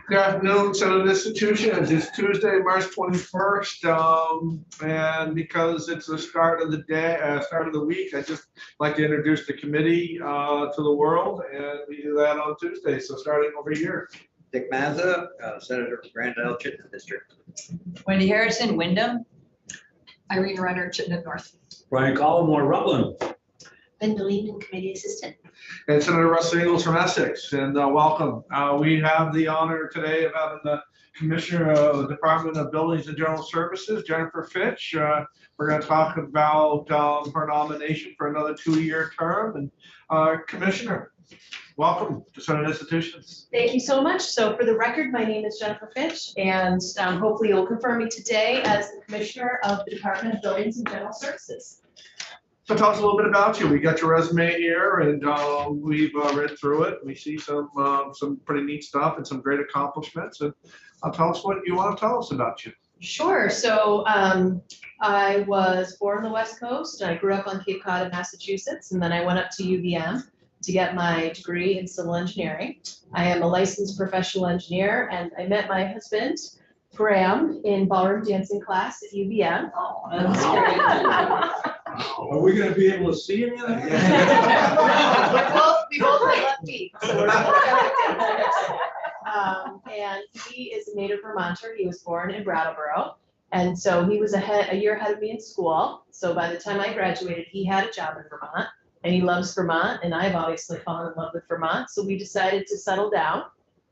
Good afternoon, Senate institutions. It's Tuesday, March 21st, and because it's the start of the day, start of the week, I just like to introduce the committee to the world, and we do that on Tuesday. So starting over here. Dick Mazza, Senator from Grand Isle, Chittenden District. Wendy Harrison, Wyndham. Irene Renner, Chittenden North. Brian Collmore, Rutland. Linda Lehman, Committee Assistant. And Senator Russ Ingles from Essex, and welcome. We have the honor today of having the Commissioner of the Department of Buildings and General Services, Jennifer Fitch. We're going to talk about her nomination for another 2-year term. And Commissioner, welcome to Senate Institutions. Thank you so much. So for the record, my name is Jennifer Fitch, and hopefully you'll confirm me today as the Commissioner of the Department of Buildings and General Services. So tell us a little bit about you. We got your resume here, and we've read through it. We see some pretty neat stuff and some great accomplishments. And tell us what you want to tell us about you. Sure. So I was born on the West Coast. I grew up on Cape Cod in Massachusetts, and then I went up to UVM to get my degree in civil engineering. I am a licensed professional engineer, and I met my husband, Graham, in ballroom dancing class at UVM. Oh, that's Are we going to be able to see any of that? we both have left feet, so we're and he is a native Vermonter. He was born in Brattleboro, and so he was a year ahead of me in school. So by the time I graduated, he had a job in Vermont, and he loves Vermont, and I've obviously fallen in love with Vermont. So we decided to settle down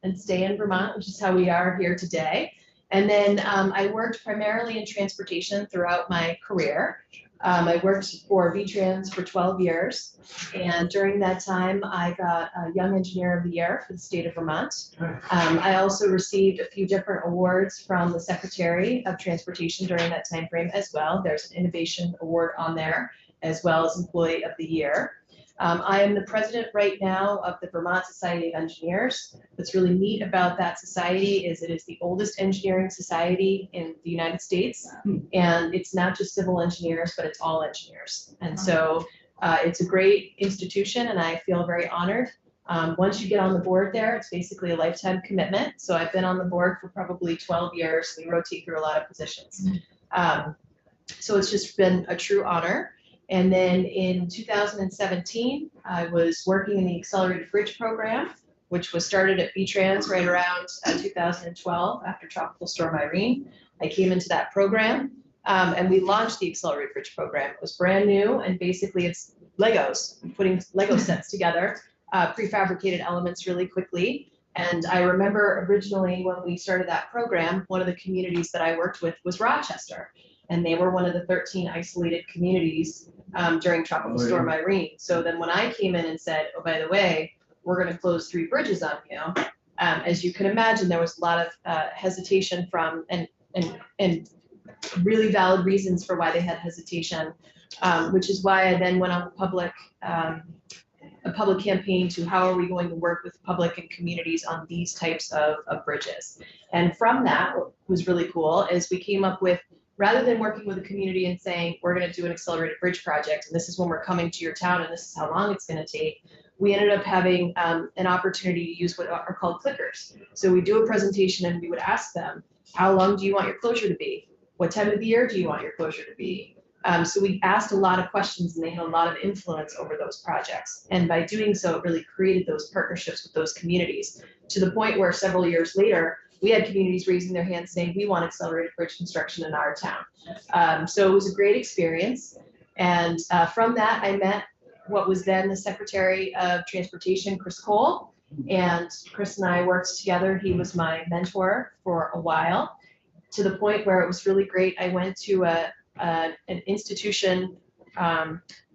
and stay in Vermont, which is how we are here today. And then I worked primarily in transportation throughout my career. I worked for VTrans for 12 years, and during that time, I got a Young Engineer of the Year for the state of Vermont. I also received a few different awards from the Secretary of Transportation during that time frame as well. There's an Innovation Award on there, as well as Employee of the Year. I am the president right now of the Vermont Society of Engineers. What's really neat about that society is it is the oldest engineering society in the United States. And it's not just civil engineers, but it's all engineers. And so it's a great institution, and I feel very honored. Once you get on the board there, it's basically a lifetime commitment. So I've been on the board for probably 12 years. We rotate through a lot of positions. So it's just been a true honor. And then in 2017, I was working in the Accelerated Bridge Program, which was started at VTrans right around 2012 after Tropical Storm Irene. I came into that program, and we launched the Accelerated Bridge Program. It was brand new, and basically it's Legos, putting Lego sets together, prefabricated elements really quickly. And I remember originally when we started that program, one of the communities that I worked with was Rochester. And they were one of the 13 isolated communities during Tropical Storm Irene. So then when I came in and said, oh, by the way, we're going to close 3 bridges on you, as you can imagine, there was a lot of hesitation from and really valid reasons for why they had hesitation, which is why I then went on a public campaign to how are we going to work with public and communities on these types of bridges. And from that, what was really cool is we came up with, rather than working with a community and saying, we're going to do an accelerated bridge project, and this is when we're coming to your town, and this is how long it's going to take, we ended up having an opportunity to use what are called clickers. So we do a presentation, and we would ask them, how long do you want your closure to be? What time of the year do you want your closure to be? So we asked a lot of questions, and they had a lot of influence over those projects. And by doing so, it really created those partnerships with those communities, to the point where several years later, we had communities raising their hands saying, we want accelerated bridge construction in our town. So it was a great experience. And from that, I met what was then the Secretary of Transportation, Chris Cole. And Chris and I worked together. He was my mentor for a while, to the point where it was really great. I went to an institution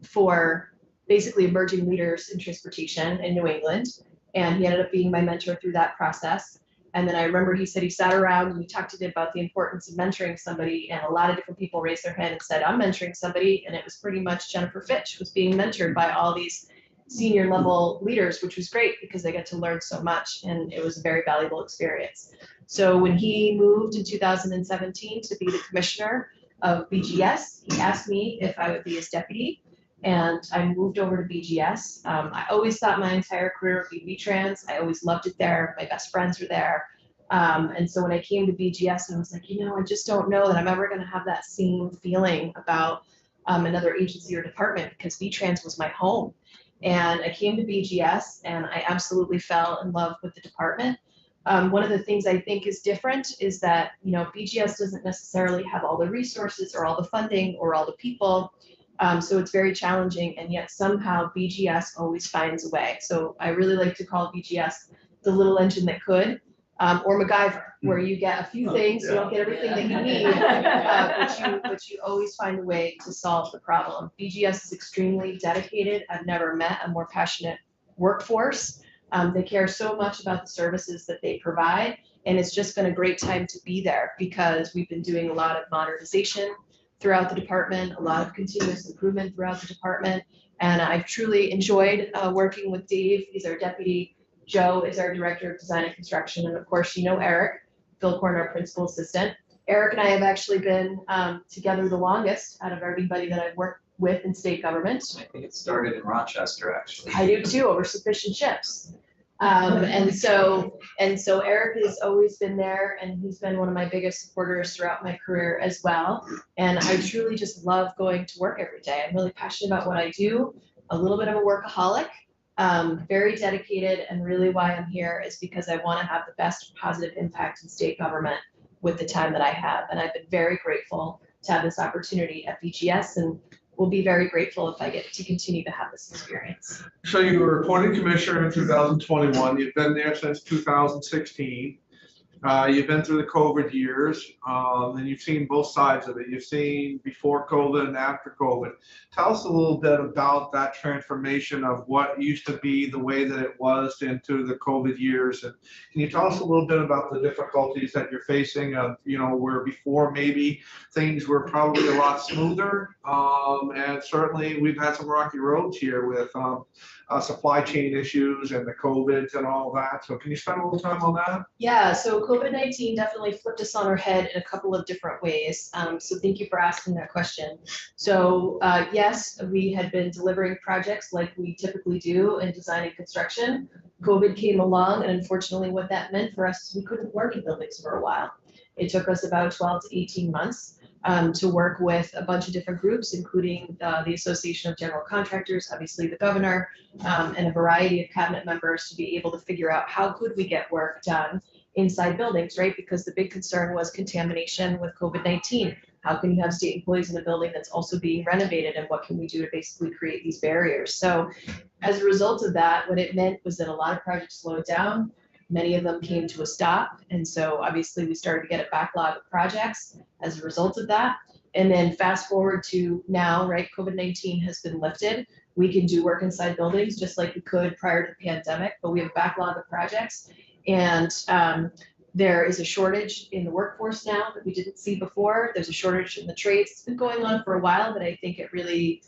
for basically emerging leaders in transportation in New England. And he ended up being my mentor through that process. And then I remember he said he sat around and we talked to him about the importance of mentoring somebody, and a lot of different people raised their hand and said, I'm mentoring somebody. And it was pretty much Jennifer Fitch was being mentored by all these senior level leaders, which was great because I got to learn so much, and it was a very valuable experience. So when he moved in 2017 to be the commissioner of BGS, he asked me if I would be his deputy. And I moved over to BGS. I always thought my entire career would be VTrans. I always loved it there. My best friends were there. And so when I came to BGS, I was like, I just don't know that I'm ever going to have that same feeling about another agency or department, because VTrans was my home. And I came to BGS and I absolutely fell in love with the department. One of the things I think is different is that, BGS doesn't necessarily have all the resources or all the funding or all the people. So it's very challenging, and yet somehow BGS always finds a way. So I really like to call BGS the little engine that could, or MacGyver, where you get a few things, you don't get everything that you need, but you always find a way to solve the problem. BGS is extremely dedicated. I've never met a more passionate workforce. They care so much about the services that they provide, and it's just been a great time to be there because we've been doing a lot of modernization throughout the department, a lot of continuous improvement throughout the department, and I've truly enjoyed working with Dave. He's our deputy. Joe is our director of design and construction, and of course, Eric Philcorn, our principal assistant. Eric and I have actually been together the longest out of everybody that I've worked with in state government. I think it started in Rochester, actually. I do too, over sufficient chips. And so Eric has always been there, and he's been one of my biggest supporters throughout my career as well. And I truly just love going to work every day. I'm really passionate about what I do, a little bit of a workaholic, very dedicated, and really why I'm here is because I want to have the best positive impact in state government with the time that I have. And I've been very grateful to have this opportunity at BGS, and will be very grateful if I get to continue to have this experience. So you were appointed commissioner in 2021. You've been there since 2016. You've been through the COVID years, and you've seen both sides of it. You've seen before COVID and after COVID. Tell us a little bit about that transformation of what used to be the way that it was into the COVID years. And can you tell us a little bit about the difficulties that you're facing of, where before maybe things were probably a lot smoother, and certainly we've had some rocky roads here with supply chain issues and the COVID and all that. So can you spend a little time on that? Yeah, so COVID-19 definitely flipped us on our head in a couple of different ways. So thank you for asking that question. So yes, we had been delivering projects like we typically do in design and construction. COVID came along, and unfortunately what that meant for us is we couldn't work in buildings for a while. It took us about 12 to 18 months to work with a bunch of different groups, including the Association of General Contractors, obviously the governor, and a variety of cabinet members to be able to figure out how could we get work done inside buildings, right? Because the big concern was contamination with COVID-19. How can you have state employees in a building that's also being renovated, and what can we do to basically create these barriers? So as a result of that, what it meant was that a lot of projects slowed down. Many of them came to a stop. And so obviously we started to get a backlog of projects as a result of that. And then fast forward to now, right, COVID-19 has been lifted. We can do work inside buildings just like we could prior to the pandemic, but we have a backlog of projects. And there is a shortage in the workforce now that we didn't see before. There's a shortage in the trades. It's been going on for a while, but I think it really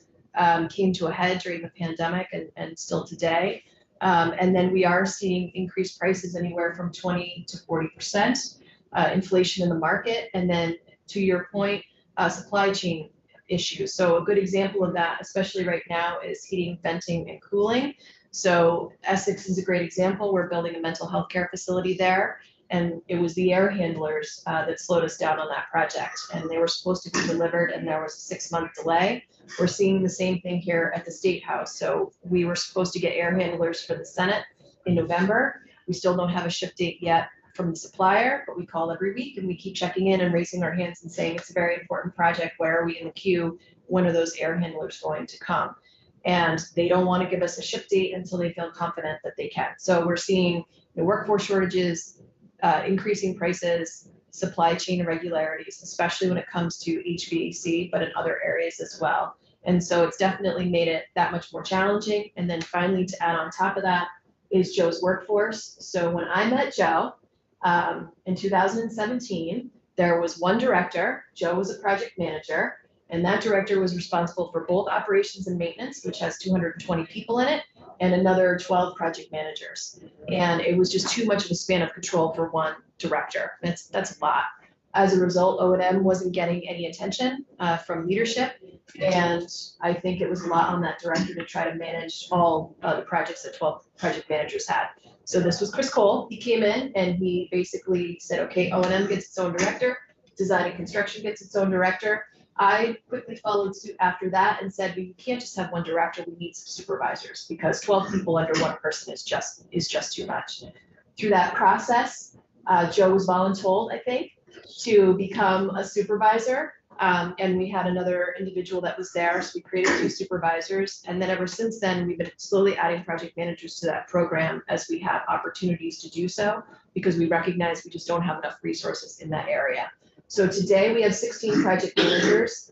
came to a head during the pandemic and still today. And then we are seeing increased prices anywhere from 20 to 40% inflation in the market. And then to your point, supply chain issues. So a good example of that, especially right now, is heating, venting, and cooling. So Essex is a great example. We're building a mental health care facility there. And it was the air handlers that slowed us down on that project. And they were supposed to be delivered, and there was a 6-month delay. We're seeing the same thing here at the State House. So we were supposed to get air handlers for the Senate in November. We still don't have a ship date yet from the supplier, but we call every week and we keep checking in and raising our hands and saying it's a very important project. Where are we in the queue? When are those air handlers going to come? And they don't want to give us a ship date until they feel confident that they can. So we're seeing the workforce shortages, increasing prices, supply chain irregularities, especially when it comes to HVAC, but in other areas as well. And so it's definitely made it that much more challenging. And then finally, to add on top of that is Joe's workforce. So when I met Joe in 2017, there was one director. Joe was a project manager, and that director was responsible for both operations and maintenance, which has 220 people in it, and another 12 project managers. And it was just too much of a span of control for one director. That's a lot. As a result, O&M wasn't getting any attention from leadership. And I think it was a lot on that director to try to manage all the projects that 12 project managers had. So this was Chris Cole. He came in and he basically said, okay, O&M gets its own director, design and construction gets its own director. I quickly followed suit after that and said, we can't just have one director, we need some supervisors because 12 people under one person is just too much. Through that process, Joe was voluntold, I think, to become a supervisor. And we had another individual that was there, so we created 2 supervisors. And then ever since then, we've been slowly adding project managers to that program as we have opportunities to do so, because we recognize we just don't have enough resources in that area. So today we have 16 project managers.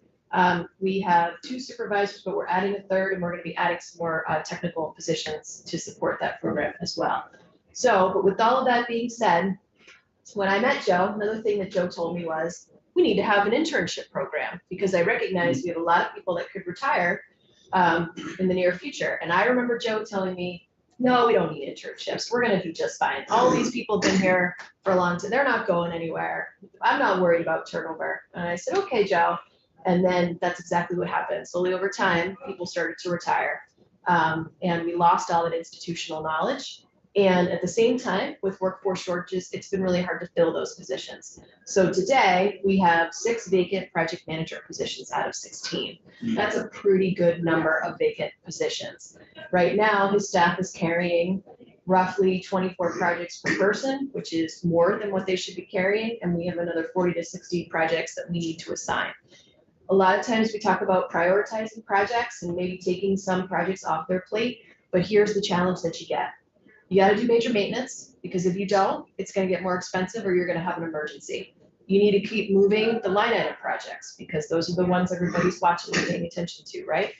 We have 2 supervisors, but we're adding a 3rd, and we're going to be adding some more technical positions to support that program as well. So, but with all of that being said, when I met Joe, another thing that Joe told me was, we need to have an internship program because I recognize we have a lot of people that could retire in the near future. And I remember Joe telling me, no, we don't need internships. We're going to do just fine. All these people have been here for a long time. They're not going anywhere. I'm not worried about turnover. And I said, okay, Joe. And then that's exactly what happened. Slowly over time, people started to retire. And we lost all that institutional knowledge. And at the same time, with workforce shortages, it's been really hard to fill those positions. So today we have 6 vacant project manager positions out of 16. That's a pretty good number of vacant positions. Right now, his staff is carrying roughly 24 projects per person, which is more than what they should be carrying. And we have another 40 to 60 projects that we need to assign. A lot of times we talk about prioritizing projects and maybe taking some projects off their plate, but here's the challenge that you get. You got to do major maintenance, because if you don't, it's going to get more expensive or you're going to have an emergency. You need to keep moving the line item projects because those are the ones everybody's watching and paying attention to, right?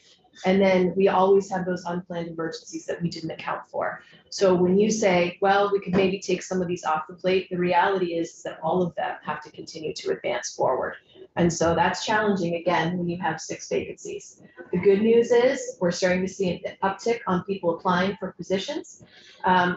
And then we always have those unplanned emergencies that we didn't account for. So when you say, well, we could maybe take some of these off the plate, the reality is that all of them have to continue to advance forward. And so that's challenging, again, when you have 6 vacancies. The good news is we're starting to see an uptick on people applying for positions.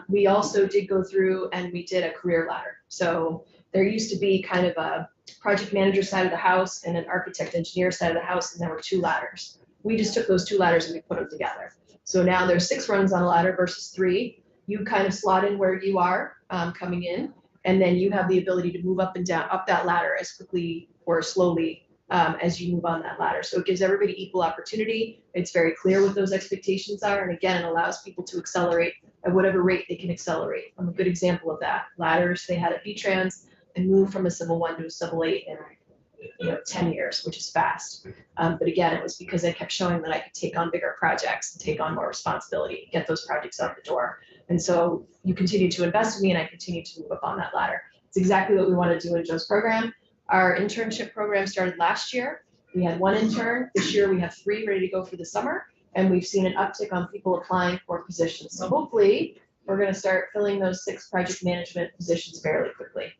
We also did go through and we did a career ladder. So there used to be kind of a project manager side of the house and an architect engineer side of the house, and there were 2 ladders. We just took those 2 ladders and we put them together. So now there's 6 rungs on a ladder versus 3. You kind of slot in where you are coming in, and then you have the ability to move up and down, up that ladder as quickly or slowly as you move on that ladder. So it gives everybody equal opportunity. It's very clear what those expectations are. And again, it allows people to accelerate at whatever rate they can accelerate. I'm a good example of that. Ladders they had at V-Trans and moved from a Civil 1 to a Civil 8 in 10 years, which is fast. But again, it was because I kept showing that I could take on bigger projects and take on more responsibility, get those projects out the door. And so you continue to invest in me and I continue to move up on that ladder. It's exactly what we want to do in Joe's program. Our internship program started last year. We had 1 intern. This year we have 3 ready to go for the summer. And we've seen an uptick on people applying for positions. So hopefully we're going to start filling those 6 project management positions fairly quickly.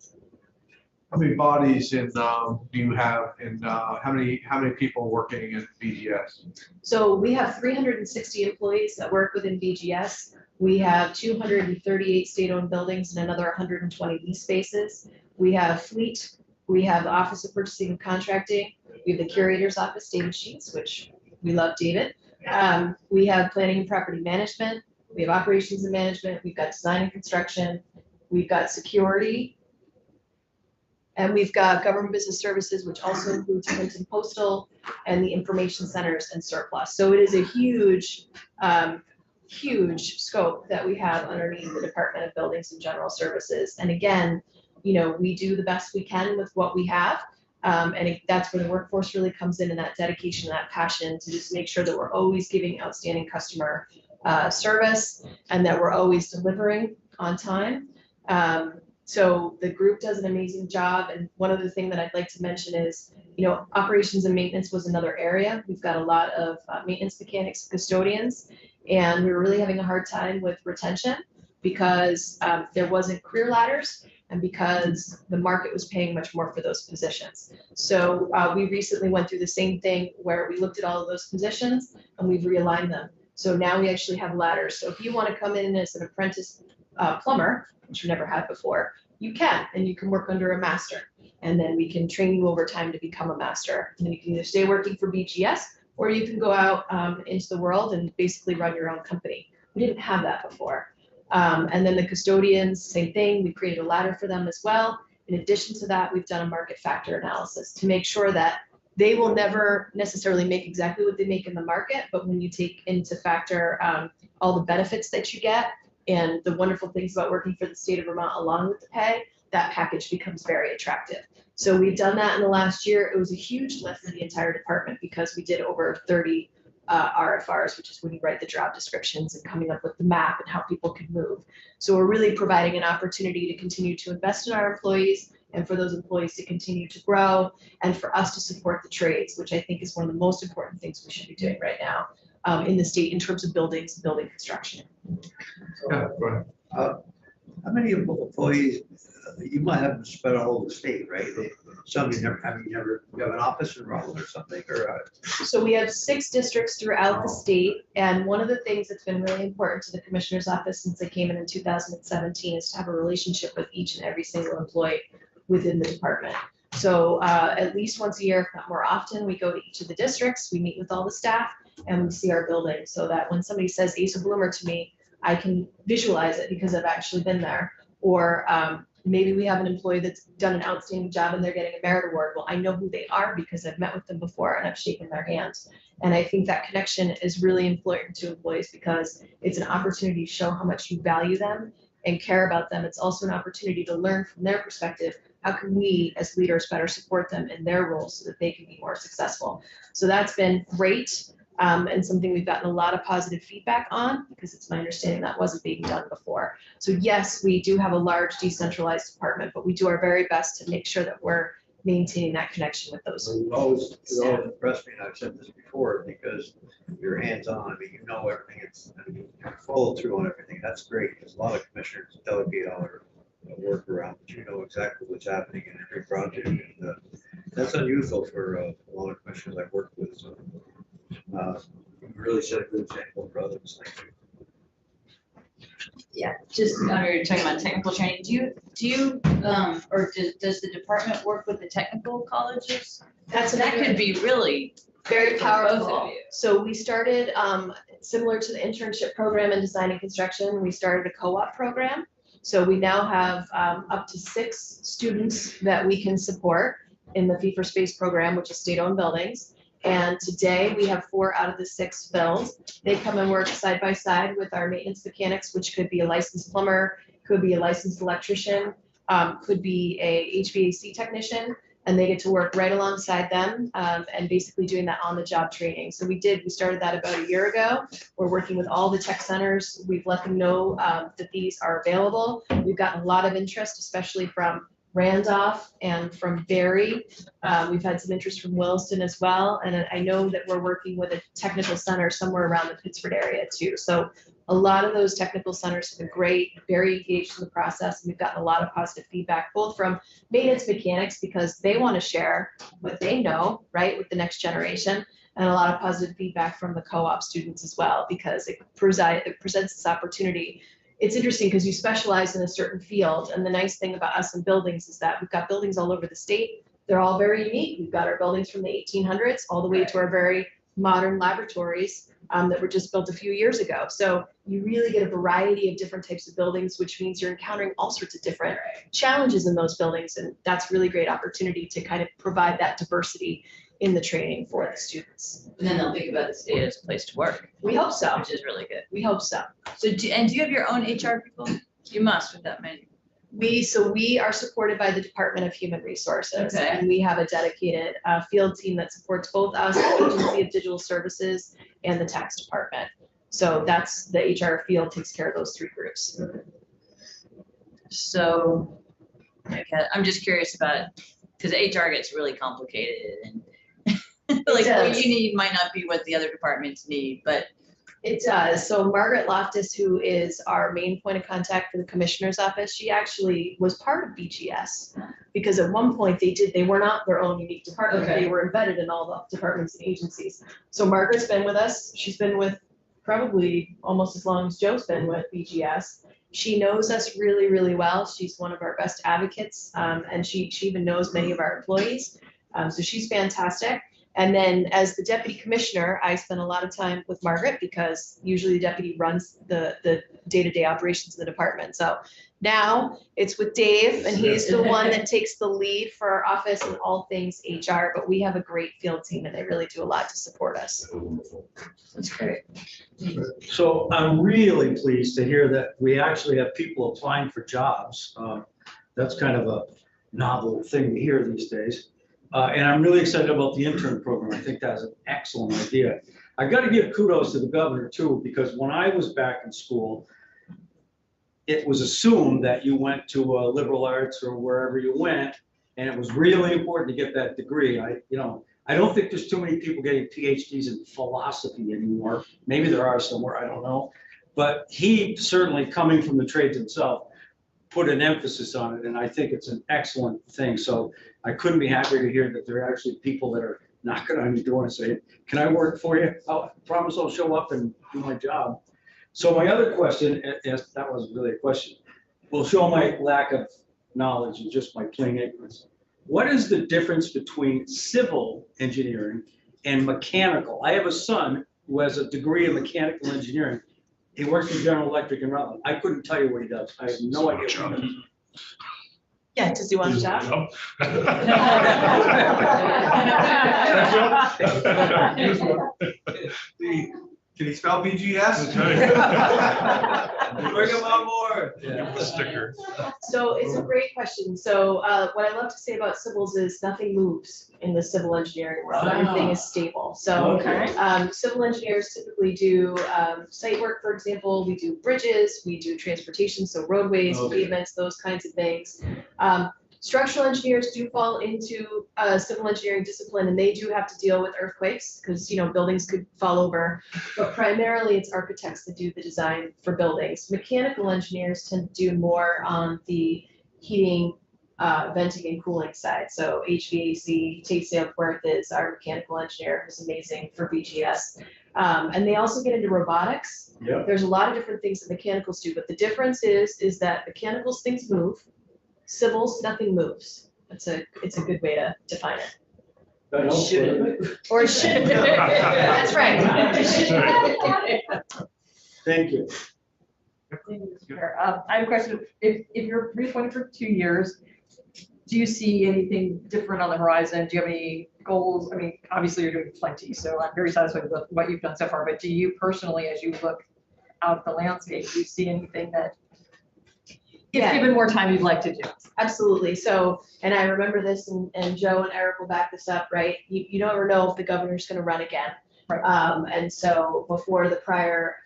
How many bodies do you have, and how many people working in BGS? So we have 360 employees that work within BGS. We have 238 state-owned buildings and another 120 lease spaces. We have fleet. We have the Office of Purchasing and Contracting. We have the Curator's Office, David Sheets, which we love David. We have Planning and Property Management. We have Operations and Management. We've got Design and Construction. We've got Security. And we've got Government Business Services, which also includes Print and Postal, and the Information Centers and Surplus. So it is a huge, huge scope that we have underneath the Department of Buildings and General Services. And again, we do the best we can with what we have. And that's where the workforce really comes in, and that dedication, that passion to just make sure that we're always giving outstanding customer service and that we're always delivering on time. So the group does an amazing job. And one other thing that I'd like to mention is, operations and maintenance was another area. We've got a lot of maintenance mechanics, custodians, and we were really having a hard time with retention because there wasn't career ladders and because the market was paying much more for those positions. So we recently went through the same thing where we looked at all of those positions and we've realigned them. So now we actually have ladders. So if you want to come in as an apprentice plumber, which you never had before, you can, and you can work under a master. And then we can train you over time to become a master. And then you can either stay working for BGS, or you can go out into the world and basically run your own company. We didn't have that before. And then the custodians, same thing, we created a ladder for them as well. In addition to that, we've done a market factor analysis to make sure that they will never necessarily make exactly what they make in the market, but when you take into factor all the benefits that you get and the wonderful things about working for the state of Vermont along with the pay, that package becomes very attractive. So we've done that in the last year. It was a huge lift for the entire department because we did over 30 RFRs, which is when you write the job descriptions and coming up with the map and how people can move. So we're really providing an opportunity to continue to invest in our employees and for those employees to continue to grow and for us to support the trades, which I think is one of the most important things we should be doing right now in the state in terms of buildings, building construction. Yeah, go ahead. How many employees, you might have them spread all over the state, right? Some you never, you have an office in Rutland or something, or? So we have 6 districts throughout the state. And one of the things that's been really important to the commissioner's office since I came in 2017 is to have a relationship with each and every single employee within the department. So at least once a year, if not more often, we go to each of the districts, we meet with all the staff and we see our building so that when somebody says Asa Bloomer to me, I can visualize it because I've actually been there. Or maybe we have an employee that's done an outstanding job and they're getting a merit award. Well, I know who they are because I've met with them before and I've shaken their hands. And I think that connection is really important to employees because it's an opportunity to show how much you value them and care about them. It's also an opportunity to learn from their perspective, how can we as leaders better support them in their roles so that they can be more successful. So that's been great. And something we've gotten a lot of positive feedback on because it's my understanding that wasn't being done before. So yes, we do have a large decentralized department, but we do our very best to make sure that we're maintaining that connection with those. It always impressed me, and I've said this before, because you're hands-on, I mean, you know everything, you follow through on everything, that's great, because a lot of commissioners delegate all their work around, but you know exactly what's happening in every project, and that's unusual for a lot of commissioners I've worked with, so. You really set a good example for others. Thank you. Yeah, just you're talking about technical training. Do you or does the department work with the technical colleges? That could be really Very great for both of powerful. you. So we started, similar to the internship program in design and construction, we started a co-op program. So we now have up to 6 students that we can support in the Fee for Space program, which is state-owned buildings. And today we have 4 out of the 6 filled. They come and work side by side with our maintenance mechanics, which could be a licensed plumber, could be a licensed electrician, could be a HVAC technician, and they get to work right alongside them and basically doing that on-the-job training. So we started that about a year ago. We're working with all the tech centers. We've let them know that these are available. We've gotten a lot of interest, especially from Randolph and from Barry. We've had some interest from Williston as well. And I know that we're working with a technical center somewhere around the Pittsford area too. So a lot of those technical centers have been great, very engaged in the process. And we've gotten a lot of positive feedback, both from maintenance mechanics because they want to share what they know, right, with the next generation. And a lot of positive feedback from the co-op students as well, because it presents this opportunity. It's interesting because you specialize in a certain field. And the nice thing about us in buildings is that we've got buildings all over the state. They're all very unique. We've got our buildings from the 1800s all the way to our very modern laboratories that were just built a few years ago. So you really get a variety of different types of buildings, which means you're encountering all sorts of different challenges in those buildings. And that's really great opportunity to kind of provide that diversity in the training for the students. And then they'll think about the state as a place to work. We hope so. Which is really good. We hope so. So do you have your own HR people? You must with that many. We are supported by the Department of Human Resources. Okay. And we have a dedicated field team that supports both us, the Agency of Digital Services, and the tax department. So that's the HR field takes care of those 3 groups. So okay, I'm just curious about, because HR gets really complicated and like what you need might not be what the other departments need, but It does. So Margaret Loftus, who is our main point of contact for the commissioner's office, she actually was part of BGS because at one point they were not their own unique department. Okay. They were embedded in all the departments and agencies. So Margaret's been with us. She's been with probably almost as long as Joe's been with BGS. She knows us really, really well. She's one of our best advocates, and she even knows many of our employees. So she's fantastic. And then as the deputy commissioner, I spend a lot of time with Margaret because usually the deputy runs the day-to-day operations of the department. So now it's with Dave, and he's the one that takes the lead for our office and all things HR, but we have a great field team and they really do a lot to support us. That's great. So I'm really pleased to hear that we actually have people applying for jobs. That's kind of a novel thing to hear these days. And I'm really excited about the intern program. I think that's an excellent idea. I got to give kudos to the governor too, because when I was back in school, it was assumed that you went to liberal arts or wherever you went, and it was really important to get that degree. I don't think there's too many people getting PhDs in philosophy anymore. Maybe there are somewhere, I don't know. But he certainly, coming from the trades himself, put an emphasis on it, and I think it's an excellent thing. So I couldn't be happier to hear that there are actually people that are knocking on your door and saying, can I work for you? I promise I'll show up and do my job. So my other question, that was really a question, will show my lack of knowledge and just my plain ignorance. What is the difference between civil engineering and mechanical? I have a son who has a degree in mechanical engineering. He works for General Electric in Rutland. I couldn't tell you what he does. I have no idea what he does. Yeah, does he want a job? Can you spell BGS? Bring him on board. Sticker. So it's a great question. So what I love to say about civils is nothing moves in the civil engineering world. Everything is stable. So civil engineers typically do site work, for example. We do bridges, we do transportation, so roadways, pavements, those kinds of things. Structural engineers do fall into civil engineering discipline, and they do have to deal with earthquakes because buildings could fall over. But primarily, it's architects that do the design for buildings. Mechanical engineers tend to do more on the heating, venting, and cooling side. So HVAC. Tate Salesworth is our mechanical engineer, who's amazing for BGS. And they also get into robotics. Yeah. There's a lot of different things that mechanicals do, but the difference is that mechanicals things move. Civils, nothing moves. It's a good way to define it. That helps, doesn't it? Or should. That's right. Thank you. Sure. I have a question. If you're reappointed for 2 years, do you see anything different on the horizon? Do you have any goals? I mean, obviously you're doing plenty, so I'm very satisfied with what you've done so far, but do you personally, as you look out at the landscape, do you see anything that, if given more time, you'd like to do? Absolutely. So, and I remember this, and Joe and Eric will back this up, right? You never know if the governor's going to run again. Right. And so before the prior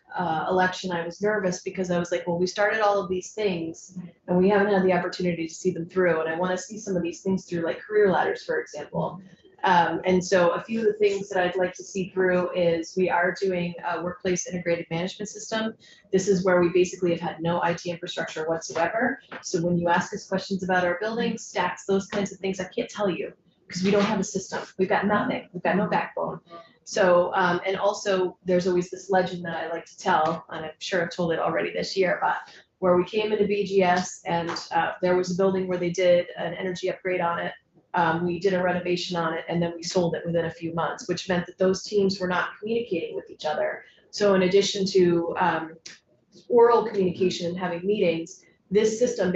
election, I was nervous because I was like, well, we started all of these things and we haven't had the opportunity to see them through. And I want to see some of these things through, like career ladders, for example. And so a few of the things that I'd like to see through is we are doing a workplace integrated management system. This is where we basically have had no IT infrastructure whatsoever. So when you ask us questions about our buildings, stacks, those kinds of things, I can't tell you because we don't have a system. We've got nothing. We've got no backbone. So, and also there's always this legend that I like to tell, and I'm sure I've told it already this year, but where we came into BGS and there was a building where they did an energy upgrade on it. We did a renovation on it and then we sold it within a few months, which meant that those teams were not communicating with each other. So in addition to oral communication and having meetings, this system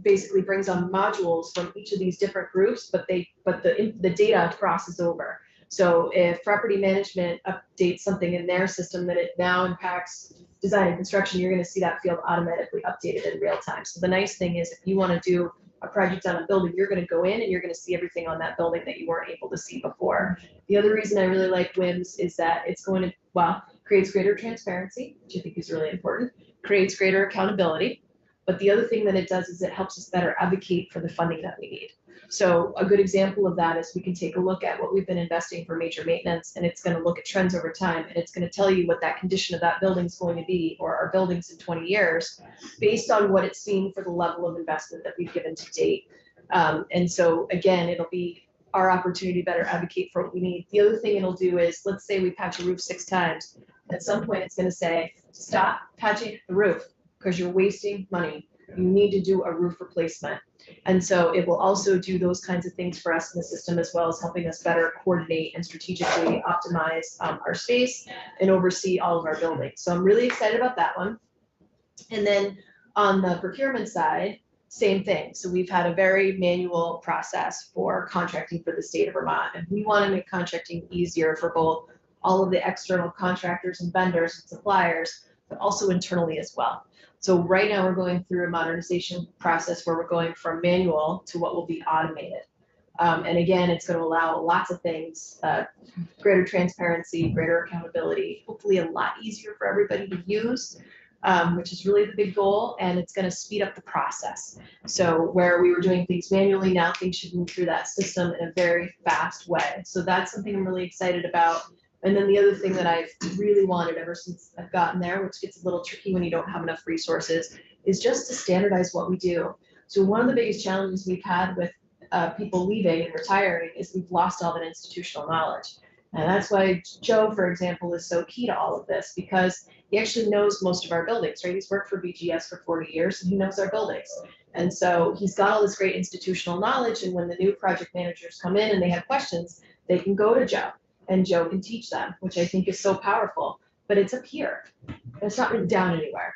basically brings on modules from each of these different groups, but the data crosses over. So if property management updates something in their system that it now impacts design and construction, you're going to see that field automatically updated in real time. So the nice thing is if you want to do a project on a building, you're going to go in and you're going to see everything on that building that you weren't able to see before. The other reason I really like WIMS is that it's going to, well, creates greater transparency, which I think is really important, creates greater accountability. But the other thing that it does is it helps us better advocate for the funding that we need. So a good example of that is we can take a look at what we've been investing for major maintenance, and it's going to look at trends over time, and it's going to tell you what that condition of that building is going to be, or our buildings in 20 years, based on what it's seen for the level of investment that we've given to date. And so again, it'll be our opportunity to better advocate for what we need. The other thing it'll do is, let's say we patch a roof 6 times. At some point, it's going to say, stop patching the roof. because you're wasting money. You need to do a roof replacement. And so it will also do those kinds of things for us in the system, as well as helping us better coordinate and strategically optimize our space and oversee all of our buildings. So I'm really excited about that one. And then on the procurement side, same thing. So we've had a very manual process for contracting for the state of Vermont, and we want to make contracting easier for both all of the external contractors and vendors and suppliers, but also internally as well. So right now we're going through a modernization process where we're going from manual to what will be automated. And again, it's going to allow lots of things, greater transparency, greater accountability, hopefully a lot easier for everybody to use, which is really the big goal, and it's going to speed up the process. So where we were doing things manually, now things should move through that system in a very fast way. So that's something I'm really excited about. And then the other thing that I've really wanted ever since I've gotten there, which gets a little tricky when you don't have enough resources, is just to standardize what we do. So one of the biggest challenges we've had with people leaving and retiring is we've lost all that institutional knowledge. And that's why Joe, for example, is so key to all of this, because he actually knows most of our buildings, right? He's worked for BGS for 40 years and he knows our buildings. And so he's got all this great institutional knowledge, and when the new project managers come in and they have questions, they can go to Joe and Joe can teach them, which I think is so powerful. But it's up here. It's not written down anywhere,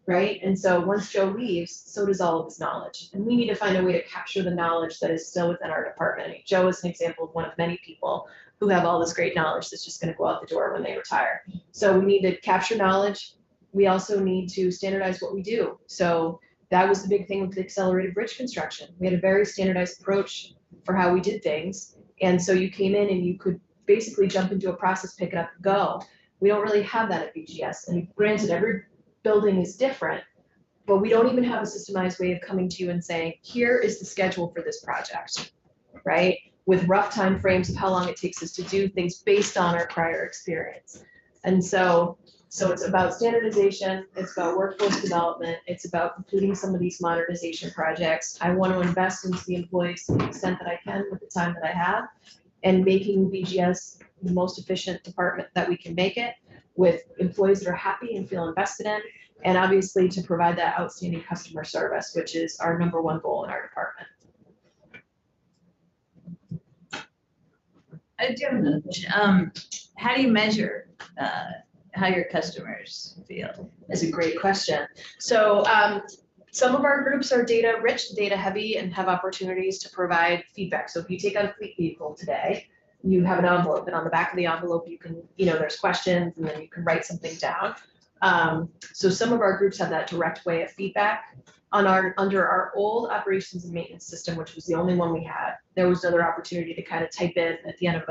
right? And so once Joe leaves, so does all of his knowledge. And we need to find a way to capture the knowledge that is still within our department. I mean, Joe is an example of one of many people who have all this great knowledge that's just going to go out the door when they retire. So we need to capture knowledge. We also need to standardize what we do. So that was the big thing with the accelerated bridge construction. We had a very standardized approach for how we did things. And so you came in and you could basically jump into a process, pick it up and go. We don't really have that at BGS. And granted, every building is different, but we don't even have a systemized way of coming to you and saying, here is the schedule for this project, right? With rough time frames of how long it takes us to do things based on our prior experience. And so it's about standardization, it's about workforce development, it's about completing some of these modernization projects. I want to invest into the employees to the extent that I can with the time that I have, and making BGS the most efficient department that we can make it, with employees that are happy and feel invested in, and obviously to provide that outstanding customer service, which is our #1 goal in our department. I do have another question. How do you measure how your customers feel? That's a great question. So some of our groups are data rich, data heavy, and have opportunities to provide feedback. So if you take out a fleet vehicle today, you have an envelope, and on the back of the envelope, you can, there's questions, and then you can write something down. So some of our groups have that direct way of feedback. Under our old operations and maintenance system, which was the only one we had, there was another opportunity to kind of type in at the end of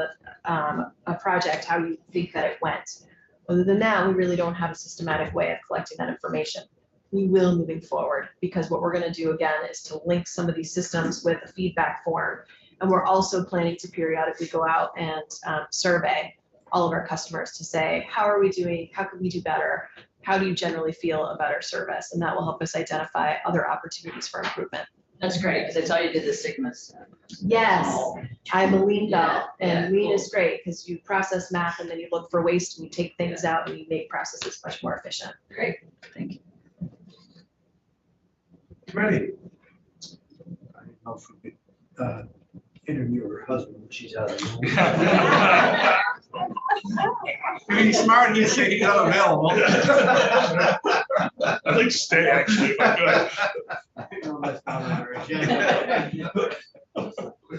a project how you think that it went. Other than that, we really don't have a systematic way of collecting that information. We will moving forward, because what we're going to do again is to link some of these systems with a feedback form. And we're also planning to periodically go out and survey all of our customers to say, how are we doing? How can we do better? How do you generally feel about our service? And that will help us identify other opportunities for improvement. That's great, because I saw you did the Sigma stuff. Yes, I'm a lean belt, Yeah, and lean cool. is great because you process math and then you look for waste and you take things out and you make processes much more efficient. Great, thank you. Ready? I don't know if we could interview her husband when she's out of the room. If he's smart, he'd say he's not available. I'd like to stay, actually, if I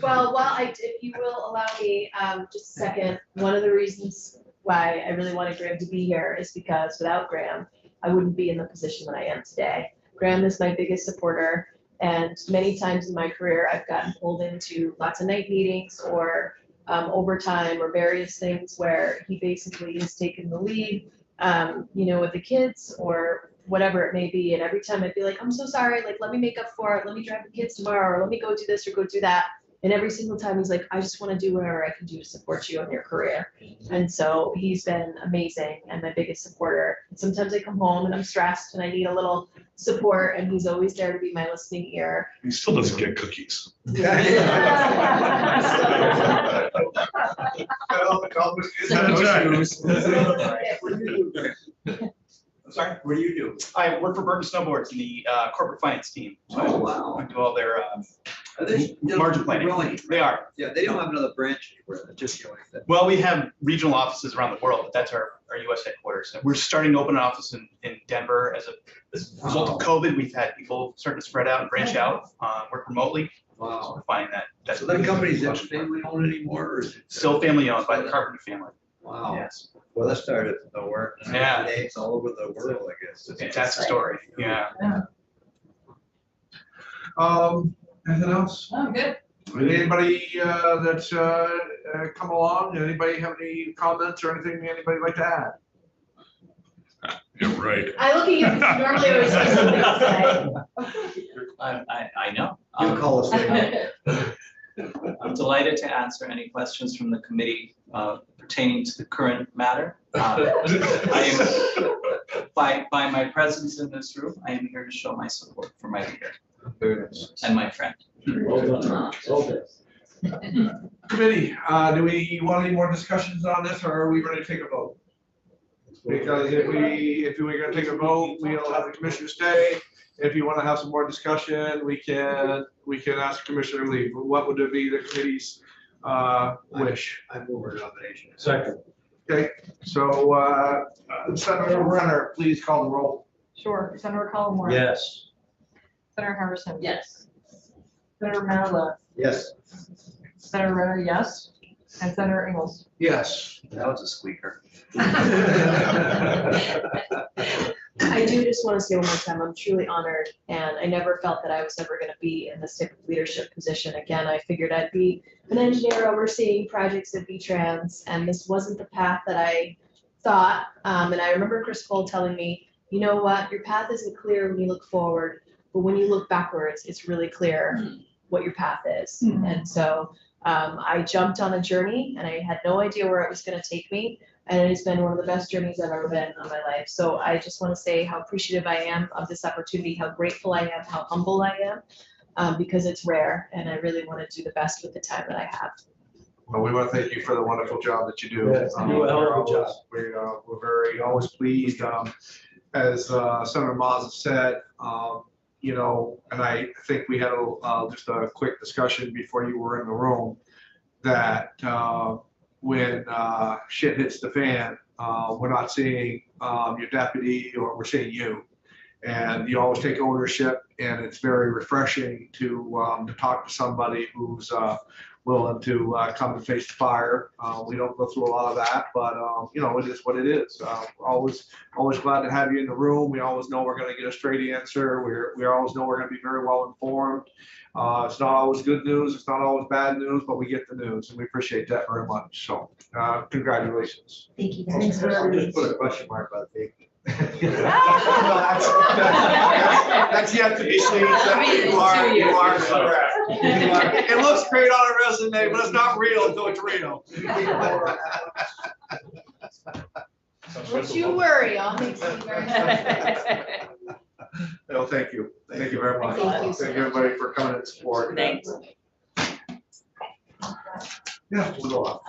Well, if you will allow me just a second, one of the reasons why I really wanted Graham to be here is because without Graham, I wouldn't be in the position that I am today. Graham is my biggest supporter, and many times in my career, I've gotten pulled into lots of night meetings or overtime or various things where he basically has taken the lead, with the kids or whatever it may be. And every time I'd be like, I'm so sorry, like, let me make up for it. Let me drive the kids tomorrow, or let me go do this or go do that. And every single time he's like, I just want to do whatever I can do to support you in your career. And so he's been amazing and my biggest supporter. And sometimes I come home and I'm stressed and I need a little support, and he's always there to be my listening ear. He still doesn't get cookies. Sorry? What do you do? I work for Burton Snowboards in the corporate finance team. So Oh, wow. I do all their, Are they Margin planning. growing? they are. Yeah, they don't have another branch anywhere, they're just going like that. Well, we have regional offices around the world, but that's our US headquarters. And we're starting to open an office in Denver as a result of COVID. We've had people starting to spread out and branch out, work remotely. So Wow. we're finding that. That's So that company's not family owned anymore, or is it? still family owned by the Carpenter family. Wow. Yes. Well, that started from nowhere. Yeah. Today it's all over the world, I guess. It's a fantastic story. Yeah. Anything else? Oh, good. Anybody that's come along, anybody have any comments or anything anybody like to add? Yeah, right. I look at you, 'cause you normally always say something to say. I know. You call us later. I'm delighted to answer any questions from the committee pertaining to the current matter. I am, by my presence in this room, I am here to show my support for my leader and my friend. Well done. Well done. Committee, do we want any more discussions on this or are we ready to take a vote? Because if we're gonna take a vote, we'll have the commissioner stay. If you want to have some more discussion, we can ask the commissioner to leave. What would be the committee's wish? I move our nomination. Second. Okay, so Senator Renner, please call the roll. Sure. Senator Colin Moore. Yes. Senator Harrison. Yes. Senator Mattingly. Yes. Senator Renner, yes. And Senator Ingles. Yes. That was a squeaker. I do just want to say one more time, I'm truly honored, and I never felt that I was ever going to be in this type of leadership position again. I figured I'd be an engineer overseeing projects at V-Trans, and this wasn't the path that I thought. And I remember Chris Cole telling me, you know what, your path isn't clear when you look forward, but when you look backwards, it's really clear what your path is. And so I jumped on a journey, and I had no idea where it was going to take me. And it has been one of the best journeys I've ever been on my life. So I just want to say how appreciative I am of this opportunity, how grateful I am, how humble I am, because it's rare, and I really want to do the best with the time that I have. Well, we want to thank you for the wonderful job that you do. Yes, you do a hell of a job. We're very, always pleased, as Senator Mazza said, you know, and I think we had just a quick discussion before you were in the room, that when shit hits the fan, we're not seeing your deputy, or we're seeing you. And you always take ownership, and it's very refreshing to talk to somebody who's willing to come and face the fire. We don't go through a lot of that, but you know, it is what it is. Always glad to have you in the room. We always know we're going to get a straight answer. We always know we're going to be very well informed. It's not always good news. It's not always bad news, but we get the news, and we appreciate that very much. So congratulations. Thank you. I'll just put a question mark by the date. That's yet to be seen. You are correct. It looks great on a resume, but it's not real until it's real. Don't you worry, I'll make some very No, thank you. Thank you very much. Thank you. Thank you, everybody, for coming and support. Thanks. Yeah, we'll go on.